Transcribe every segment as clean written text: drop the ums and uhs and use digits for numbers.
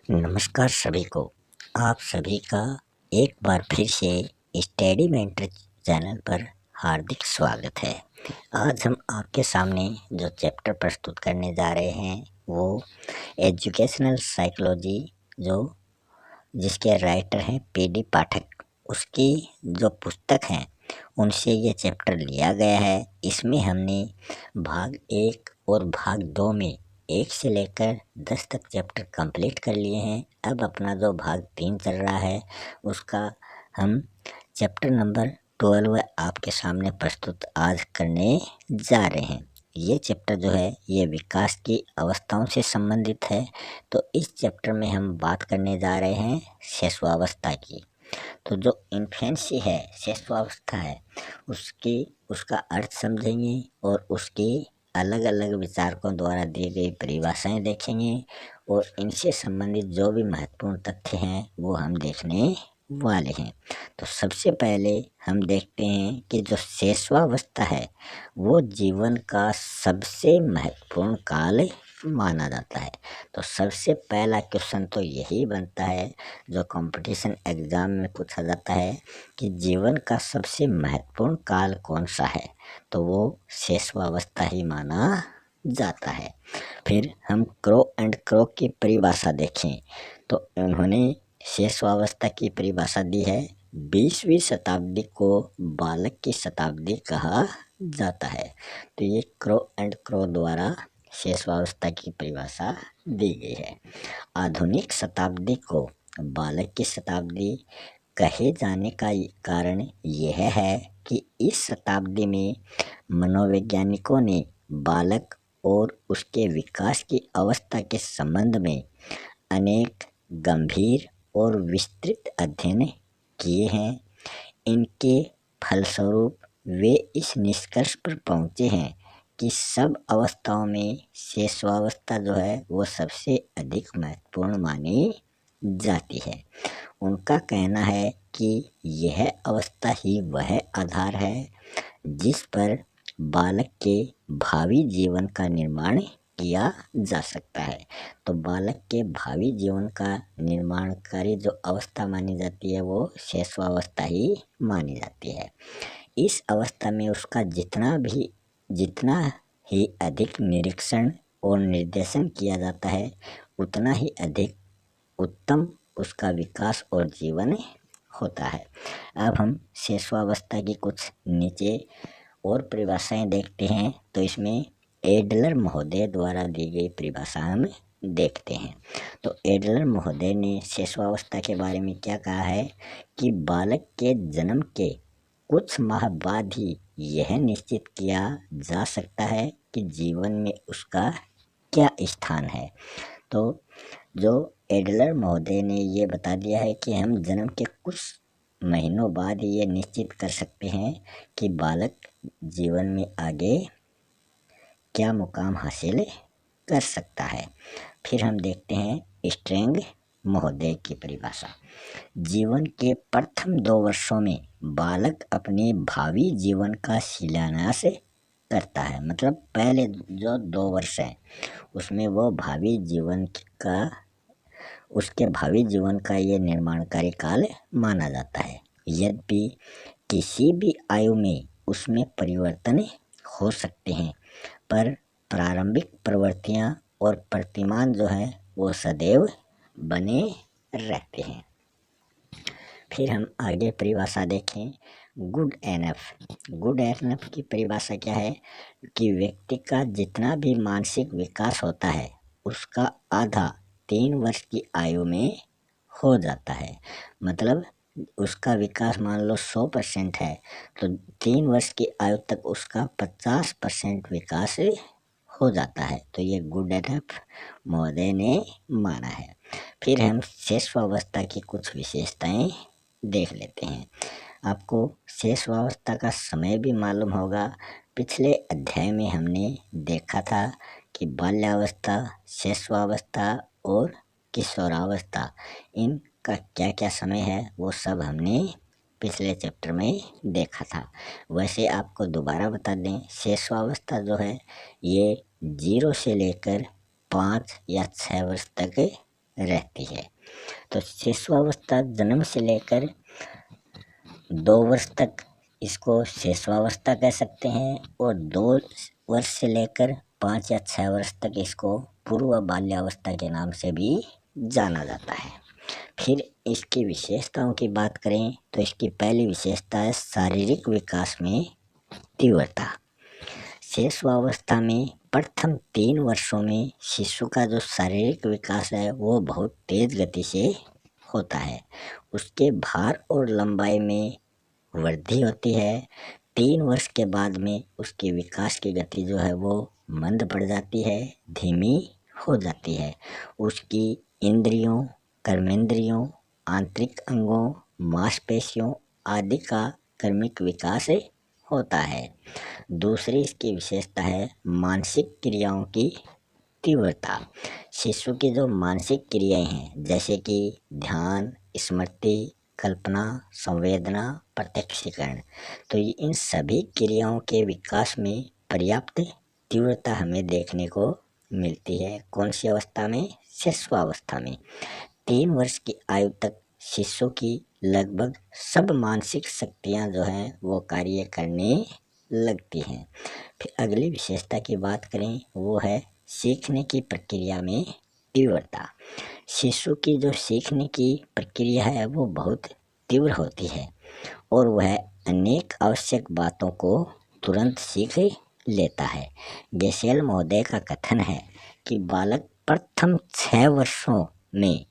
नमस्कार सभी को। आप सभी का एक बार फिर से स्टडी मेंटर चैनल पर हार्दिक स्वागत है। आज हम आपके सामने जो चैप्टर प्रस्तुत करने जा रहे हैं वो एजुकेशनल साइकोलॉजी, जो जिसके राइटर हैं पीडी पाठक, उसकी जो पुस्तक हैं उनसे ये चैप्टर लिया गया है। इसमें हमने भाग 1 और भाग 2 में 1 से लेकर 10 तक चैप्टर कंप्लीट कर लिए हैं। अब अपना जो भाग 3 चल रहा है उसका हम चैप्टर नंबर 12 आपके सामने प्रस्तुत आज करने जा रहे हैं। ये चैप्टर जो है ये विकास की अवस्थाओं से संबंधित है। तो इस चैप्टर में हम बात करने जा रहे हैं शिशुअवस्था की। तो जो इन्फेंसी है, शिशुअवस्था है, उसका अर्थ समझेंगे और उसकी अलग अलग विचारकों द्वारा दी गई परिभाषाएं देखेंगे और इनसे संबंधित जो भी महत्वपूर्ण तथ्य हैं वो हम देखने वाले हैं। तो सबसे पहले हम देखते हैं कि जो शिशुअवस्था है वो जीवन का सबसे महत्वपूर्ण काल माना जाता है। तो सबसे पहला क्वेश्चन तो यही बनता है जो कंपटीशन एग्जाम में पूछा जाता है कि जीवन का सबसे महत्वपूर्ण काल कौन सा है, तो वो शिशुअवस्था ही माना जाता है। फिर हम क्रो एंड क्रो की परिभाषा देखें तो उन्होंने शिशुअवस्था की परिभाषा दी है। 20वीं शताब्दी को बालक की शताब्दी कहा जाता है। तो ये क्रो एंड क्रो द्वारा शिशुअवस्था की परिभाषा दी गई है। आधुनिक शताब्दी को बालक की शताब्दी कहे जाने का कारण यह है कि इस शताब्दी में मनोवैज्ञानिकों ने बालक और उसके विकास की अवस्था के संबंध में अनेक गंभीर और विस्तृत अध्ययन किए हैं। इनके फलस्वरूप वे इस निष्कर्ष पर पहुँचे हैं कि सब अवस्थाओं में शिशुअवस्था जो है वो सबसे अधिक महत्वपूर्ण मानी जाती है। उनका कहना है कि यह अवस्था ही वह आधार है जिस पर बालक के भावी जीवन का निर्माण किया जा सकता है। तो बालक के भावी जीवन का निर्माणकारी जो अवस्था मानी जाती है वो शिशुअवस्था ही मानी जाती है। इस अवस्था में उसका जितना ही अधिक निरीक्षण और निर्देशन किया जाता है उतना ही अधिक उत्तम उसका विकास और जीवन होता है। अब हम शिशुअवस्था की कुछ नीचे और परिभाषाएं देखते हैं। तो इसमें एडलर महोदय द्वारा दी गई परिभाषा हम देखते हैं। तो एडलर महोदय ने शिशुअवस्था के बारे में क्या कहा है कि बालक के जन्म के कुछ माह बाद ही यह निश्चित किया जा सकता है कि जीवन में उसका क्या स्थान है। तो जो एडलर महोदय ने ये बता दिया है कि हम जन्म के कुछ महीनों बाद ही ये निश्चित कर सकते हैं कि बालक जीवन में आगे क्या मुकाम हासिल कर सकता है। फिर हम देखते हैं स्ट्रेंग महोदय की परिभाषा। जीवन के प्रथम 2 वर्षों में बालक अपने भावी जीवन का शिलान्यास करता है। मतलब पहले जो 2 वर्ष हैं उसमें वो उसके भावी जीवन का ये निर्माणकारी काल माना जाता है। यद्यपि किसी भी आयु में उसमें परिवर्तन हो सकते हैं पर प्रारंभिक प्रवृत्तियां और प्रतिमान जो है वो सदैव बने रहते हैं। फिर हम आगे परिभाषा देखें गुड एनफ की परिभाषा क्या है कि व्यक्ति का जितना भी मानसिक विकास होता है उसका आधा 3 वर्ष की आयु में हो जाता है। मतलब उसका विकास मान लो 100% है तो 3 वर्ष की आयु तक उसका 50% विकास हो जाता है। तो ये गुड एनफ महोदय ने माना है। फिर हम शिशुअवस्था की कुछ विशेषताएं देख लेते हैं। आपको शिशुअवस्था का समय भी मालूम होगा। पिछले अध्याय में हमने देखा था कि बाल्यावस्था, शिशुअवस्था और किशोरावस्था इनका क्या क्या समय है वो सब हमने पिछले चैप्टर में देखा था। वैसे आपको दोबारा बता दें, शिशुअवस्था जो है ये 0 से लेकर 5 या 6 वर्ष तक रहती है। तो शिशुअवस्था जन्म से लेकर 2 वर्ष तक इसको शिशुअवस्था कह सकते हैं और 2 वर्ष से लेकर 5 या 6 वर्ष तक इसको पूर्व बाल्यावस्था के नाम से भी जाना जाता है। फिर इसकी विशेषताओं की बात करें तो इसकी पहली विशेषता है शारीरिक विकास में तीव्रता। शिशुअवस्था में प्रथम 3 वर्षों में शिशु का जो शारीरिक विकास है वो बहुत तेज गति से होता है। उसके भार और लंबाई में वृद्धि होती है। 3 वर्ष के बाद में उसके विकास की गति जो है वो मंद पड़ जाती है, धीमी हो जाती है। उसकी इंद्रियों, कर्मेंद्रियों, आंतरिक अंगों, मांसपेशियों आदि का क्रमिक विकास होता है। दूसरी इसकी विशेषता है मानसिक क्रियाओं की तीव्रता। शिशु की जो मानसिक क्रियाएं हैं जैसे कि ध्यान, स्मृति, कल्पना, संवेदना, प्रत्यक्षीकरण, तो इन सभी क्रियाओं के विकास में पर्याप्त तीव्रता हमें देखने को मिलती है। कौन सी अवस्था में? शिशुअवस्था में। 3 वर्ष की आयु तक शिशु की लगभग सब मानसिक शक्तियां जो हैं वो कार्य करने लगती हैं। फिर अगली विशेषता की बात करें वो है सीखने की प्रक्रिया में तीव्रता। शिशु की जो सीखने की प्रक्रिया है वो बहुत तीव्र होती है और वह अनेक आवश्यक बातों को तुरंत सीख लेता है। गेसेल महोदय का कथन है कि बालक प्रथम 6 वर्षों में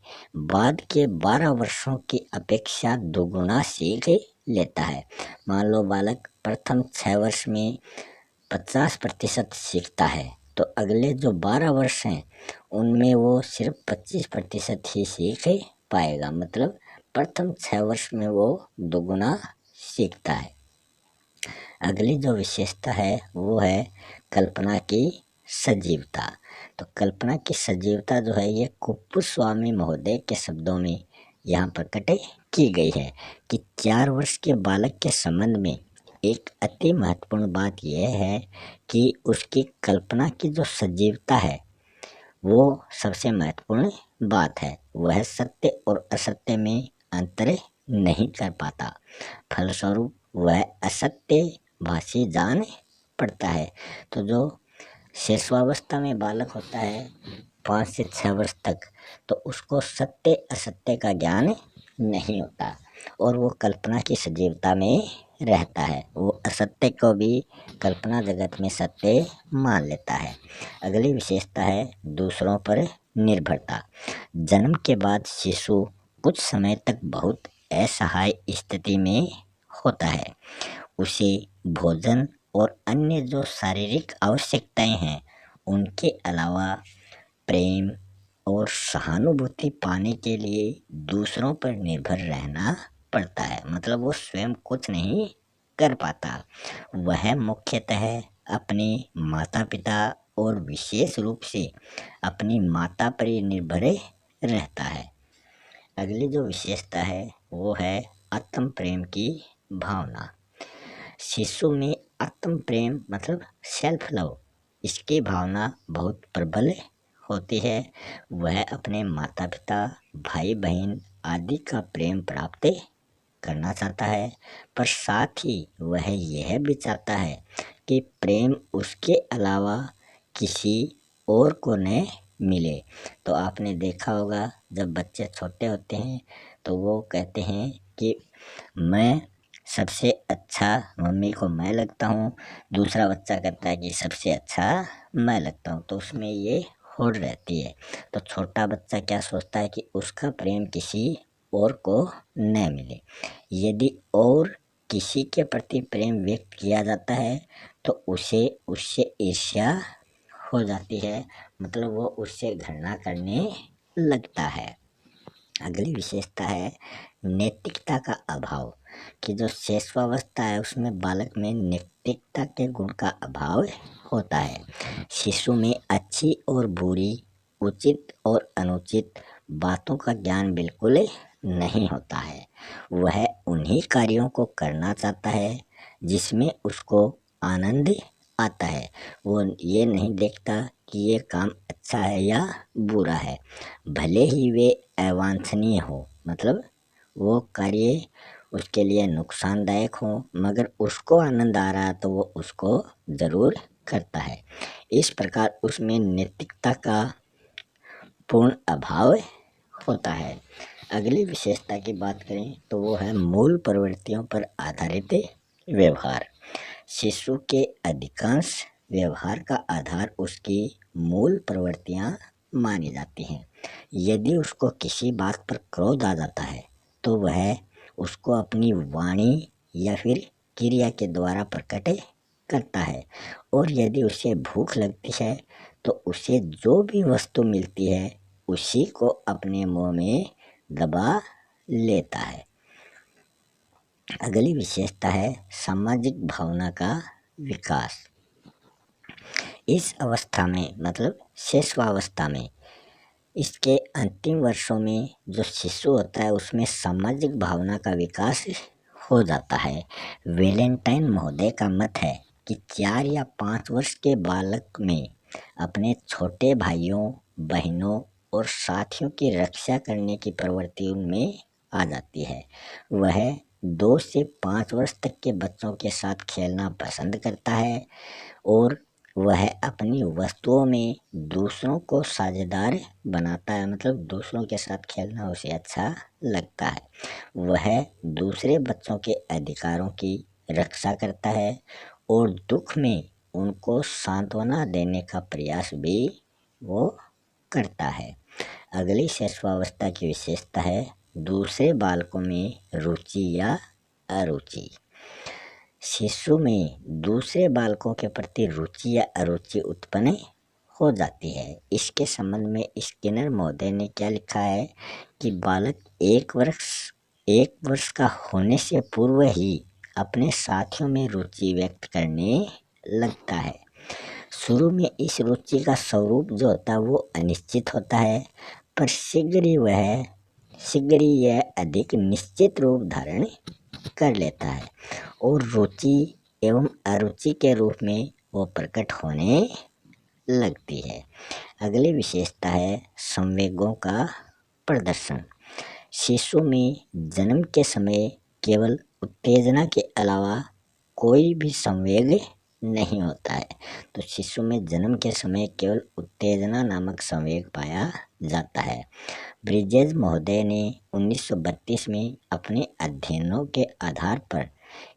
बाद के 12 वर्षों की अपेक्षा दोगुना सीख लेता है। मान लो बालक प्रथम 6 वर्ष में 50% सीखता है तो अगले जो 12 वर्ष हैं उनमें वो सिर्फ 25% ही सीख पाएगा। मतलब प्रथम 6 वर्ष में वो दोगुना सीखता है। अगली जो विशेषता है वो है कल्पना की सजीवता। तो कल्पना की सजीवता जो है ये कुप्पुस्वामी महोदय के शब्दों में यहाँ प्रकट की गई है कि 4 वर्ष के बालक के संबंध में एक अति महत्वपूर्ण बात यह है कि उसकी कल्पना की जो सजीवता है वो सबसे महत्वपूर्ण बात है। वह सत्य और असत्य में अंतर नहीं कर पाता, फलस्वरूप वह असत्य भाषी जान पड़ता है। तो जो शिशुअवस्था में बालक होता है 5 से 6 वर्ष तक, तो उसको सत्य असत्य का ज्ञान नहीं होता और वो कल्पना की सजीवता में रहता है। वो असत्य को भी कल्पना जगत में सत्य मान लेता है। अगली विशेषता है दूसरों पर निर्भरता। जन्म के बाद शिशु कुछ समय तक बहुत असहाय स्थिति में होता है। उसे भोजन और अन्य जो शारीरिक आवश्यकताएं हैं उनके अलावा प्रेम और सहानुभूति पाने के लिए दूसरों पर निर्भर रहना पड़ता है। मतलब वो स्वयं कुछ नहीं कर पाता। वह मुख्यतः अपने माता पिता और विशेष रूप से अपनी माता पर ही निर्भर रहता है। अगली जो विशेषता है वो है आत्म प्रेम की भावना। शिशु में आत्म प्रेम मतलब सेल्फ लव, इसकी भावना बहुत प्रबल होती है। वह अपने माता पिता, भाई बहन आदि का प्रेम प्राप्त करना चाहता है, पर साथ ही वह यह भी चाहता है कि प्रेम उसके अलावा किसी और को न मिले। तो आपने देखा होगा जब बच्चे छोटे होते हैं तो वो कहते हैं कि मैं सबसे अच्छा मम्मी को मैं लगता हूँ, दूसरा बच्चा कहता है कि सबसे अच्छा मैं लगता हूँ। तो उसमें ये होड़ रहती है। तो छोटा बच्चा क्या सोचता है कि उसका प्रेम किसी और को न मिले। यदि और किसी के प्रति प्रेम व्यक्त किया जाता है तो उसे उससे ईर्ष्या हो जाती है, मतलब वो उससे घृणा करने लगता है। अगली विशेषता है नैतिकता का अभाव, कि जो शिशुअवस्था है उसमें बालक में नैतिकता के गुण का अभाव होता है। शिशु में अच्छी और बुरी, उचित और अनुचित बातों का ज्ञान बिल्कुल नहीं होता है। वह उन्हीं कार्यों को करना चाहता है जिसमें उसको आनंद आता है। वो ये नहीं देखता कि ये काम अच्छा है या बुरा है, भले ही वे अवांछनीय हो, मतलब वो कार्य उसके लिए नुकसानदायक हो, मगर उसको आनंद आ रहा है तो वो उसको ज़रूर करता है। इस प्रकार उसमें नैतिकता का पूर्ण अभाव होता है। अगली विशेषता की बात करें तो वो है मूल प्रवृत्तियों पर आधारित व्यवहार। शिशु के अधिकांश व्यवहार का आधार उसकी मूल प्रवृत्तियां मानी जाती हैं। यदि उसको किसी बात पर क्रोध आ जाता है तो वह उसको अपनी वाणी या फिर क्रिया के द्वारा प्रकट करता है, और यदि उसे भूख लगती है तो उसे जो भी वस्तु मिलती है उसी को अपने मुंह में दबा लेता है। अगली विशेषता है सामाजिक भावना का विकास। इस अवस्था में, मतलब शिशुअवस्था में, इसके अंतिम वर्षों में जो शिशु होता है उसमें सामाजिक भावना का विकास हो जाता है। वैलेंटाइन महोदय का मत है कि 4 या 5 वर्ष के बालक में अपने छोटे भाइयों, बहनों और साथियों की रक्षा करने की प्रवृत्ति उनमें आ जाती है। वह 2 से 5 वर्ष तक के बच्चों के साथ खेलना पसंद करता है और वह अपनी वस्तुओं में दूसरों को साझेदार बनाता है, मतलब दूसरों के साथ खेलना उसे अच्छा लगता है। वह दूसरे बच्चों के अधिकारों की रक्षा करता है और दुख में उनको सांत्वना देने का प्रयास भी वो करता है। अगली शिशुअवस्था की विशेषता है दूसरे बालकों में रुचि या अरुचि। शिशु में दूसरे बालकों के प्रति रुचि या अरुचि उत्पन्न हो जाती है। इसके संबंध में स्किनर महोदय ने क्या लिखा है कि बालक एक वर्ष का होने से पूर्व ही अपने साथियों में रुचि व्यक्त करने लगता है। शुरू में इस रुचि का स्वरूप जो होता है वो अनिश्चित होता है, पर शीघ्र ही यह अधिक निश्चित रूप धारण कर लेता है और रुचि एवं अरुचि के रूप में वो प्रकट होने लगती है। अगली विशेषता है संवेगों का प्रदर्शन। शिशु में जन्म के समय केवल उत्तेजना के अलावा कोई भी संवेग नहीं होता है। तो शिशु में जन्म के समय केवल उत्तेजना नामक संवेग पाया जाता है। ब्रिजेज महोदय ने 1932 में अपने अध्ययनों के आधार पर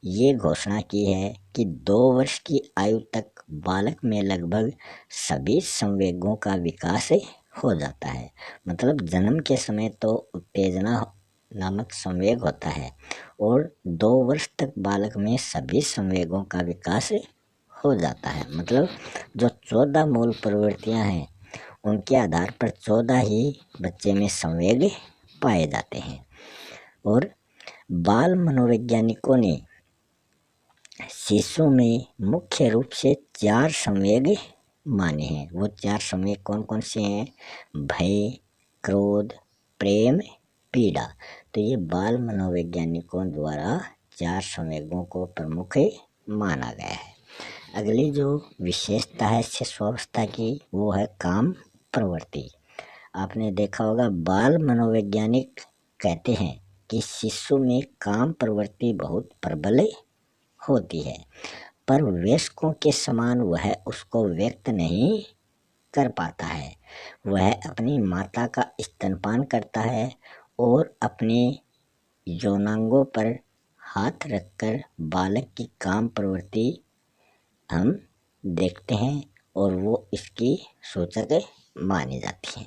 ये घोषणा की है कि 2 वर्ष की आयु तक बालक में लगभग सभी संवेगों का विकास हो जाता है। मतलब जन्म के समय तो उत्तेजना नामक संवेग होता है और 2 वर्ष तक बालक में सभी संवेगों का विकास हो जाता है। मतलब जो 14 मूल प्रवृत्तियां हैं उनके आधार पर 14 ही बच्चे में संवेग पाए जाते हैं। और बाल मनोवैज्ञानिकों ने शिशु में मुख्य रूप से 4 संवेग माने हैं। वो 4 संवेग कौन कौन से हैं? भय, क्रोध, प्रेम, पीड़ा। तो ये बाल मनोवैज्ञानिकों द्वारा 4 संवेगों को प्रमुख माना गया है। अगली जो विशेषता है शिशुअवस्था की वो है काम प्रवृत्ति। आपने देखा होगा बाल मनोवैज्ञानिक कहते हैं कि शिशु में काम प्रवृत्ति बहुत प्रबल होती है, पर वयस्कों के समान वह उसको व्यक्त नहीं कर पाता है। वह अपनी माता का स्तनपान करता है और अपने यौनांगों पर हाथ रखकर बालक की काम प्रवृत्ति हम देखते हैं और वो इसकी सूचक मानी जाती है।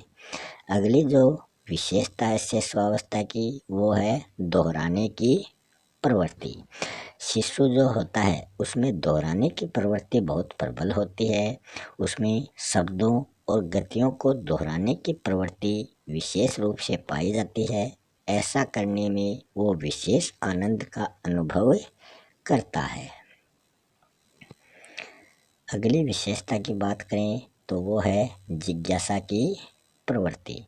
अगली जो विशेषता है शिशुअवस्था की वो है दोहराने की प्रवृत्ति। शिशु जो होता है उसमें दोहराने की प्रवृत्ति बहुत प्रबल होती है। उसमें शब्दों और गतियों को दोहराने की प्रवृत्ति विशेष रूप से पाई जाती है। ऐसा करने में वो विशेष आनंद का अनुभव करता है। अगली विशेषता की बात करें तो वो है जिज्ञासा की प्रवृत्ति।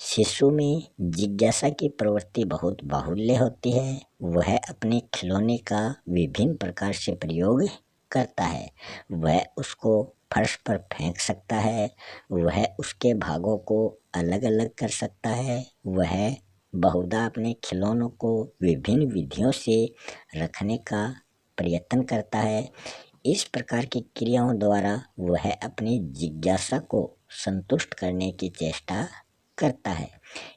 शिशु में जिज्ञासा की प्रवृत्ति बहुत बाहुल्य होती है। वह अपने खिलौने का विभिन्न प्रकार से प्रयोग करता है। वह उसको फर्श पर फेंक सकता है, वह उसके भागों को अलग अलग कर सकता है, वह बहुधा अपने खिलौनों को विभिन्न विधियों से रखने का प्रयत्न करता है। इस प्रकार की क्रियाओं द्वारा वह अपनी जिज्ञासा को संतुष्ट करने की चेष्टा करता है।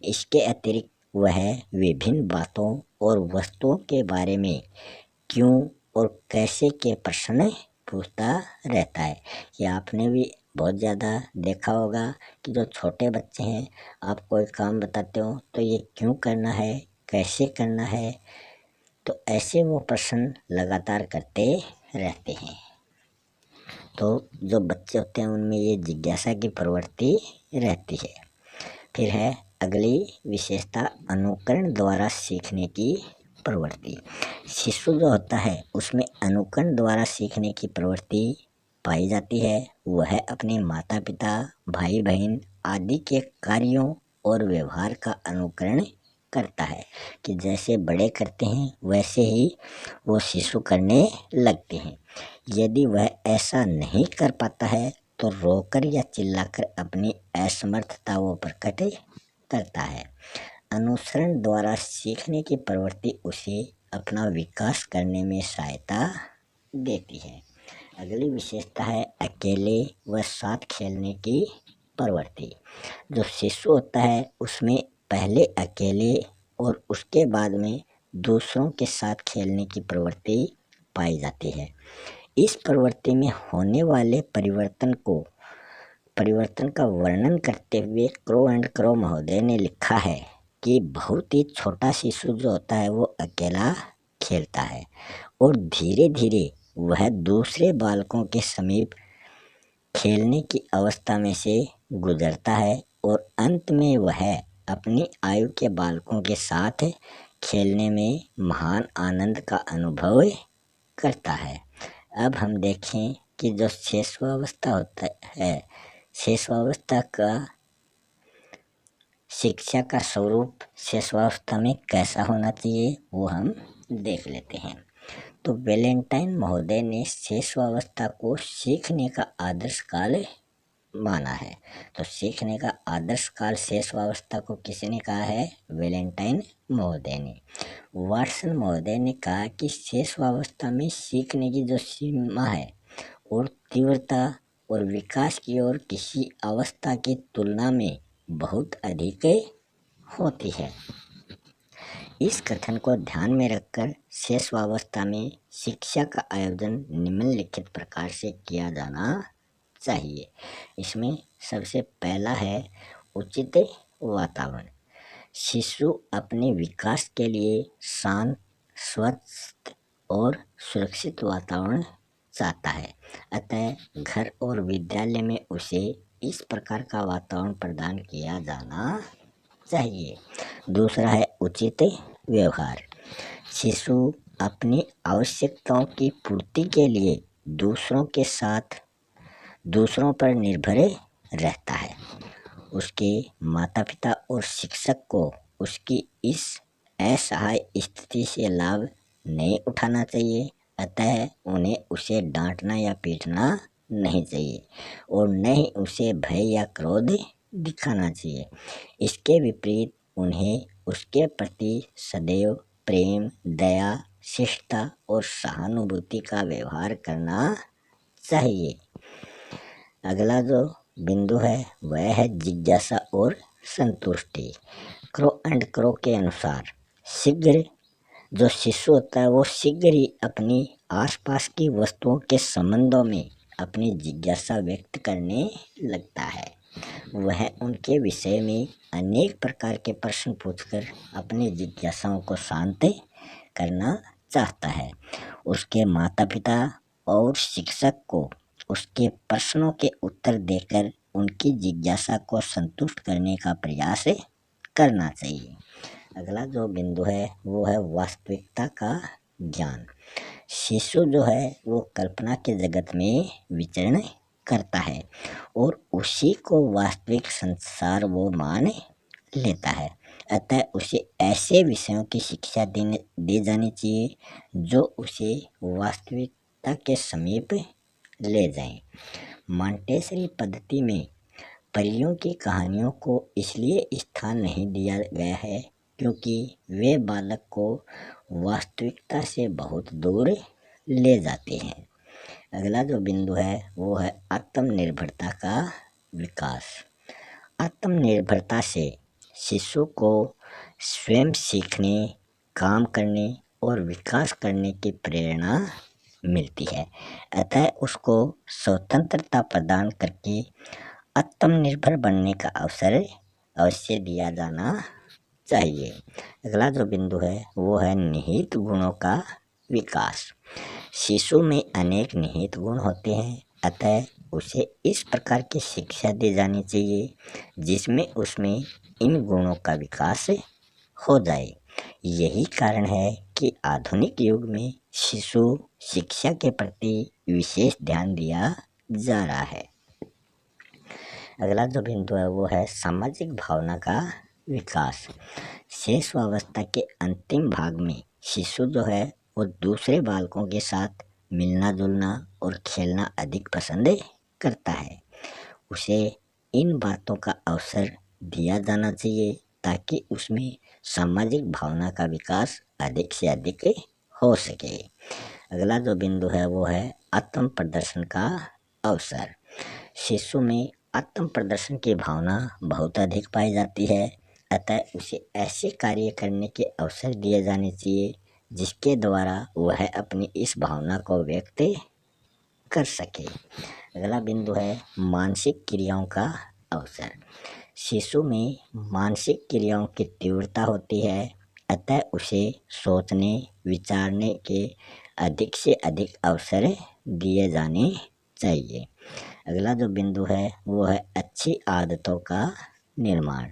इसके अतिरिक्त वह विभिन्न बातों और वस्तुओं के बारे में क्यों और कैसे के प्रश्न पूछता रहता है। ये आपने भी बहुत ज़्यादा देखा होगा कि जो छोटे बच्चे हैं, आप कोई काम बताते हो तो ये क्यों करना है, कैसे करना है, तो ऐसे वो प्रश्न लगातार करते रहते हैं। तो जो बच्चे होते हैं उनमें ये जिज्ञासा की प्रवृत्ति रहती है। फिर है अगली विशेषता, अनुकरण द्वारा सीखने की प्रवृत्ति। शिशु जो होता है उसमें अनुकरण द्वारा सीखने की प्रवृत्ति पाई जाती है। वह अपने माता पिता, भाई बहन आदि के कार्यों और व्यवहार का अनुकरण करता है कि जैसे बड़े करते हैं वैसे ही वो शिशु करने लगते हैं। यदि वह ऐसा नहीं कर पाता है तो रोकर या चिल्लाकर अपनी असमर्थता वो प्रकट करता है। अनुसरण द्वारा सीखने की प्रवृत्ति उसे अपना विकास करने में सहायता देती है। अगली विशेषता है अकेले व साथ खेलने की प्रवृत्ति। जो शिशु होता है उसमें पहले अकेले और उसके बाद में दूसरों के साथ खेलने की प्रवृत्ति पाई जाती है। इस प्रवृत्ति में होने वाले परिवर्तन का वर्णन करते हुए क्रो एंड क्रो महोदय ने लिखा है कि बहुत ही छोटा शिशु जो होता है वो अकेला खेलता है और धीरे धीरे वह दूसरे बालकों के समीप खेलने की अवस्था में से गुजरता है और अंत में वह अपनी आयु के बालकों के साथ खेलने में महान आनंद का अनुभव करता है। अब हम देखें कि जो शेषवावस्था होता है, शेषवावस्था का शिक्षा का स्वरूप शेषवावस्था में कैसा होना चाहिए वो हम देख लेते हैं। तो वैलेंटाइन महोदय ने शेषवावस्था को सीखने का आदर्श काल माना है। तो सीखने का आदर्श काल शेषवावस्था को किसने कहा है? वैलेंटाइन महोदय ने। वाटसन महोदय ने कहा कि शेषवावस्था में सीखने की जो सीमा है और तीव्रता और विकास की ओर किसी अवस्था की तुलना में बहुत अधिक होती है। इस कथन को ध्यान में रखकर शेषवावस्था में शिक्षा का आयोजन निम्नलिखित प्रकार से किया जाना चाहिए। इसमें सबसे पहला है उचित वातावरण। शिशु अपने विकास के लिए शांत, स्वच्छ और सुरक्षित वातावरण चाहता है, अतः घर और विद्यालय में उसे इस प्रकार का वातावरण प्रदान किया जाना चाहिए। दूसरा है उचित व्यवहार। शिशु अपनी आवश्यकताओं की पूर्ति के लिए दूसरों पर निर्भर रहता है। उसके माता पिता और शिक्षक को उसकी इस असहाय स्थिति से लाभ नहीं उठाना चाहिए, अतः उन्हें उसे डांटना या पीटना नहीं चाहिए और न ही उसे भय या क्रोध दिखाना चाहिए। इसके विपरीत उन्हें उसके प्रति सदैव प्रेम, दया, शिष्टता और सहानुभूति का व्यवहार करना चाहिए। अगला जो बिंदु है वह है जिज्ञासा और संतुष्टि। क्रो एंड क्रो के अनुसार शीघ्र जो शिशु होता है वो शीघ्र ही अपनी आसपास की वस्तुओं के संबंधों में अपनी जिज्ञासा व्यक्त करने लगता है। वह उनके विषय में अनेक प्रकार के प्रश्न पूछकर अपनी जिज्ञासाओं को शांत करना चाहता है। उसके माता पिता और शिक्षक को उसके प्रश्नों के उत्तर देकर उनकी जिज्ञासा को संतुष्ट करने का प्रयास करना चाहिए। अगला जो बिंदु है वो है वास्तविकता का ज्ञान। शिशु जो है वो कल्पना के जगत में विचरण करता है और उसी को वास्तविक संसार वो मान लेता है, अतः उसे ऐसे विषयों की शिक्षा दी जानी चाहिए जो उसे वास्तविकता के समीप ले जाएं। मॉन्टेसरी पद्धति में परियों की कहानियों को इसलिए स्थान नहीं दिया गया है क्योंकि वे बालक को वास्तविकता से बहुत दूर ले जाते हैं। अगला जो बिंदु है वो है आत्मनिर्भरता का विकास। आत्मनिर्भरता से शिशु को स्वयं सीखने, काम करने और विकास करने की प्रेरणा मिलती है। अतः उसको स्वतंत्रता प्रदान करके आत्मनिर्भर बनने का अवसर अवश्य दिया जाना चाहिए। अगला जो बिंदु है वो है निहित गुणों का विकास। शिशु में अनेक निहित गुण होते हैं, अतः उसे इस प्रकार की शिक्षा दी जानी चाहिए जिसमें उसमें इन गुणों का विकास हो जाए। यही कारण है कि आधुनिक युग में शिशु शिक्षा के प्रति विशेष ध्यान दिया जा रहा है। अगला जो बिंदु है वो है सामाजिक भावना का विकास। शिशुअवस्था के अंतिम भाग में शिशु जो है वो दूसरे बालकों के साथ मिलना जुलना और खेलना अधिक पसंद करता है। उसे इन बातों का अवसर दिया जाना चाहिए ताकि उसमें सामाजिक भावना का विकास अधिक से अधिक हो सके। अगला जो बिंदु है वो है आत्म प्रदर्शन का अवसर। शिशु में आत्म प्रदर्शन की भावना बहुत अधिक पाई जाती है, अतः उसे ऐसे कार्य करने के अवसर दिए जाने चाहिए जिसके द्वारा वह अपनी इस भावना को व्यक्त कर सके। अगला बिंदु है मानसिक क्रियाओं का अवसर। शिशु में मानसिक क्रियाओं की तीव्रता होती है, अतः उसे सोचने, विचारने के अधिक से अधिक अवसर दिए जाने चाहिए। अगला जो बिंदु है वो है अच्छी आदतों का निर्माण।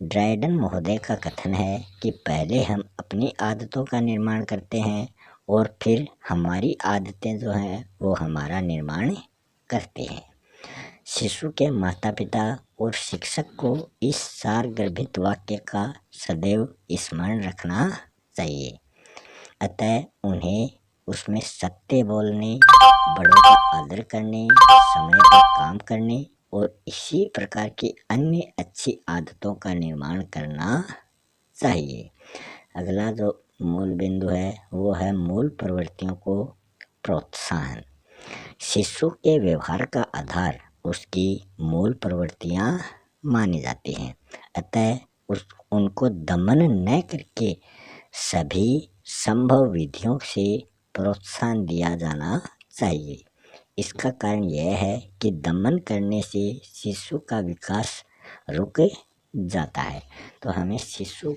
ड्राइडन महोदय का कथन है कि पहले हम अपनी आदतों का निर्माण करते हैं और फिर हमारी आदतें जो हैं वो हमारा निर्माण करते हैं। शिशु के माता पिता और शिक्षक को इस सारगर्भित वाक्य का सदैव स्मरण रखना चाहिए। अतः उन्हें उसमें सत्य बोलने, बड़ों का आदर करने, समय पर काम करने और इसी प्रकार की अन्य अच्छी आदतों का निर्माण करना चाहिए। अगला जो मूल बिंदु है वो है मूल प्रवृत्तियों को प्रोत्साहन। शिशु के व्यवहार का आधार उसकी मूल प्रवृत्तियां मानी जाती हैं, अतः उनको दमन न करके सभी संभव विधियों से प्रोत्साहन दिया जाना चाहिए। इसका कारण यह है कि दमन करने से शिशु का विकास रुक जाता है, तो हमें शिशु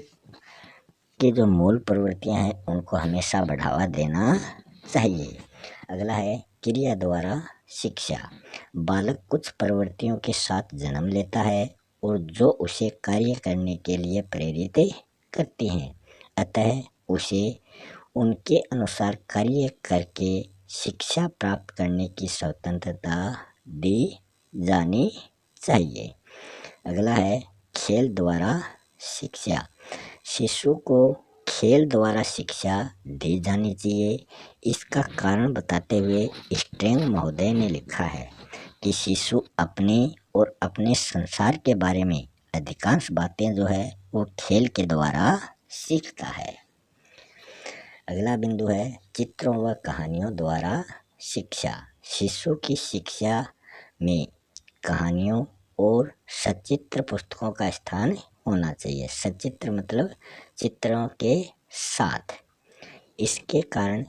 की जो मूल प्रवृत्तियां हैं उनको हमेशा बढ़ावा देना चाहिए। अगला है क्रिया द्वारा शिक्षा। बालक कुछ प्रवृत्तियों के साथ जन्म लेता है और जो उसे कार्य करने के लिए प्रेरित करती हैं, अतः उसे उनके अनुसार कार्य करके शिक्षा प्राप्त करने की स्वतंत्रता दी जानी चाहिए। अगला है खेल द्वारा शिक्षा। शिशु को खेल द्वारा शिक्षा दी जानी चाहिए। इसका कारण बताते हुए स्ट्रेंग महोदय ने लिखा है कि शिशु अपने और अपने संसार के बारे में अधिकांश बातें जो है वो खेल के द्वारा सीखता है। अगला बिंदु है चित्रों व कहानियों द्वारा शिक्षा। शिशु की शिक्षा में कहानियों और सचित्र पुस्तकों का स्थान होना चाहिए। सचित्र मतलब चित्रों के साथ। इसके कारण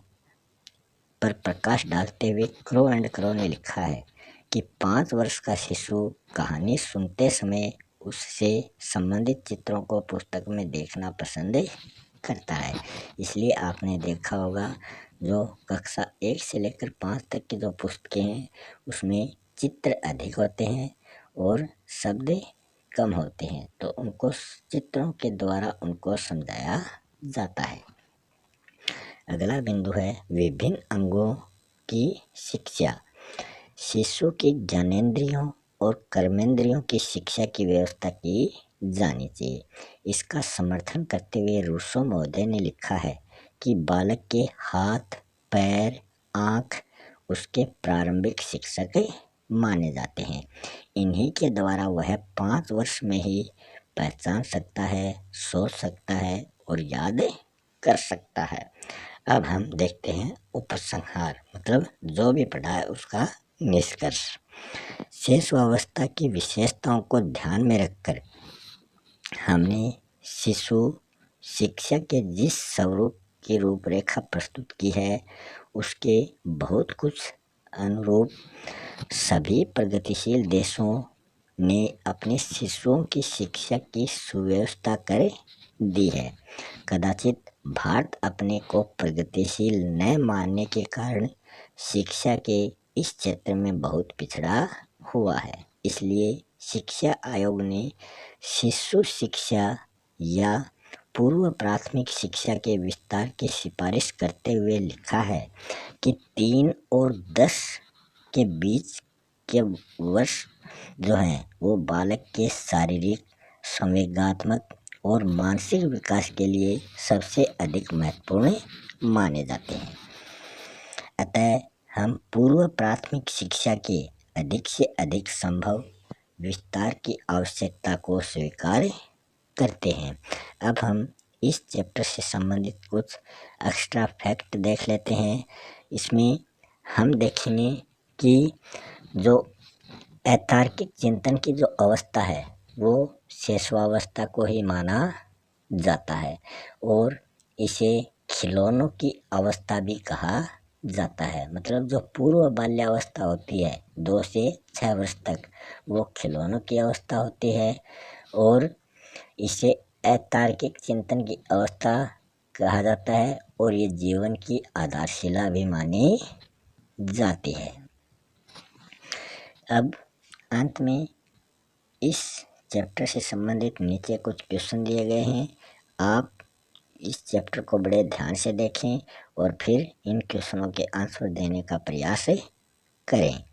पर प्रकाश डालते हुए क्रो एंड क्रो ने लिखा है कि 5 वर्ष का शिशु कहानी सुनते समय उससे संबंधित चित्रों को पुस्तक में देखना पसंद करता है। इसलिए आपने देखा होगा जो कक्षा 1 से लेकर 5 तक की जो पुस्तकें हैं उसमें चित्र अधिक होते हैं और शब्द कम होते हैं, तो उनको चित्रों के द्वारा उनको समझाया जाता है। अगला बिंदु है विभिन्न अंगों की शिक्षा। शिशु की ज्ञानेंद्रियों और कर्मेंद्रियों की शिक्षा की व्यवस्था की जानी चाहिए। इसका समर्थन करते हुए रूसो महोदय ने लिखा है कि बालक के हाथ, पैर, आँख उसके प्रारंभिक शिक्षक माने जाते हैं। इन्हीं के द्वारा वह 5 वर्ष में ही पहचान सकता है, सोच सकता है और याद कर सकता है। अब हम देखते हैं उपसंहार, मतलब जो भी पढ़ा है उसका निष्कर्ष। शिशुअवस्था की विशेषताओं को ध्यान में रखकर हमने शिशु शिक्षा के जिस स्वरूप की रूपरेखा प्रस्तुत की है उसके बहुत कुछ अनुरूप सभी प्रगतिशील देशों ने अपने शिशुओं की शिक्षा की सुव्यवस्था कर दी है। कदाचित भारत अपने को प्रगतिशील न मानने के कारण शिक्षा के इस क्षेत्र में बहुत पिछड़ा हुआ है। इसलिए शिक्षा आयोग ने शिशु शिक्षा या पूर्व प्राथमिक शिक्षा के विस्तार की सिफारिश करते हुए लिखा है कि 3 और 10 के बीच के वर्ष जो हैं वो बालक के शारीरिक, संवेगात्मक और मानसिक विकास के लिए सबसे अधिक महत्वपूर्ण माने जाते हैं। अतः हम पूर्व प्राथमिक शिक्षा के अधिक से अधिक संभव विस्तार की आवश्यकता को स्वीकार करते हैं। अब हम इस चैप्टर से संबंधित कुछ एक्स्ट्रा फैक्ट देख लेते हैं। इसमें हम देखेंगे कि जो अतार्किक चिंतन की जो अवस्था है वो शिशुअवस्था को ही माना जाता है और इसे खिलौनों की अवस्था भी कहा जाता है। मतलब जो पूर्व बाल्यावस्था होती है 2 से 6 वर्ष तक वो खिलौनों की अवस्था होती है और इसे अतार्किक चिंतन की अवस्था कहा जाता है और ये जीवन की आधारशिला भी मानी जाती है। अब अंत में इस चैप्टर से संबंधित नीचे कुछ क्वेश्चन दिए गए हैं। आप इस चैप्टर को बड़े ध्यान से देखें और फिर इन क्वेश्चनों के आंसर देने का प्रयास करें।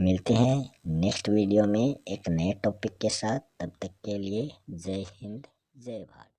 मिलते हैं नेक्स्ट वीडियो में एक नए टॉपिक के साथ। तब तक के लिए जय हिंद, जय भारत।